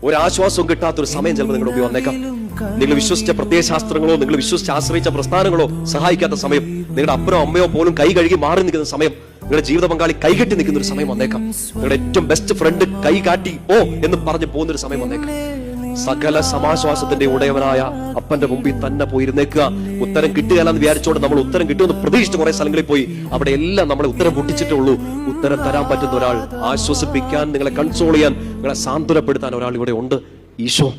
ഒരാശ്വാസവും കിട്ടാത്തൊരു സമയം ചിലപ്പോൾ നിങ്ങളുടെ മുമ്പിൽ വന്നേക്കാം. നിങ്ങൾ വിശ്വസിച്ച പ്രത്യയശാസ്ത്രങ്ങളോ നിങ്ങൾ വിശ്വസിച്ച് ആശ്രയിച്ച പ്രസ്ഥാനങ്ങളോ സഹായിക്കാത്ത സമയം, നിങ്ങളുടെ അപ്പനോ അമ്മയോ പോലും കൈ കഴുകി മാറി നിൽക്കുന്ന സമയം, നിങ്ങളുടെ ജീവിത പങ്കാളി കൈകെട്ടി നിൽക്കുന്ന ഒരു സമയം വന്നേക്കാം. നിങ്ങളുടെ ഏറ്റവും ബെസ്റ്റ് ഫ്രണ്ട് കൈ കാട്ടി ഓ എന്ന് പറഞ്ഞ് പോകുന്നൊരു സമയം വന്നേക്കാം. സകല സമാശ്വാസത്തിന്റെ ഉടയവനായ അപ്പന്റെ മുമ്പിൽ തന്നെ പോയിരുന്നേക്കുക. ഉത്തരം കിട്ടുകയെന്ന് വിചാരിച്ചോണ്ട് നമ്മൾ ഉത്തരം കിട്ടുമെന്ന് പ്രതീക്ഷിച്ച് കുറെ സ്ഥലങ്ങളിൽ പോയി അവിടെ എല്ലാം നമ്മളെ ഉത്തരം പൊട്ടിച്ചിട്ടേ ഉള്ളൂ. ഉത്തരം തരാൻ പറ്റുന്ന ഒരാൾ, ആശ്വസിപ്പിക്കാൻ, നിങ്ങളെ കൺസോൾ ചെയ്യാൻ, നിങ്ങളെ സാന്ത്വനപ്പെടുത്താൻ ഒരാൾ ഇവിടെ ഉണ്ട്. ഈശോ.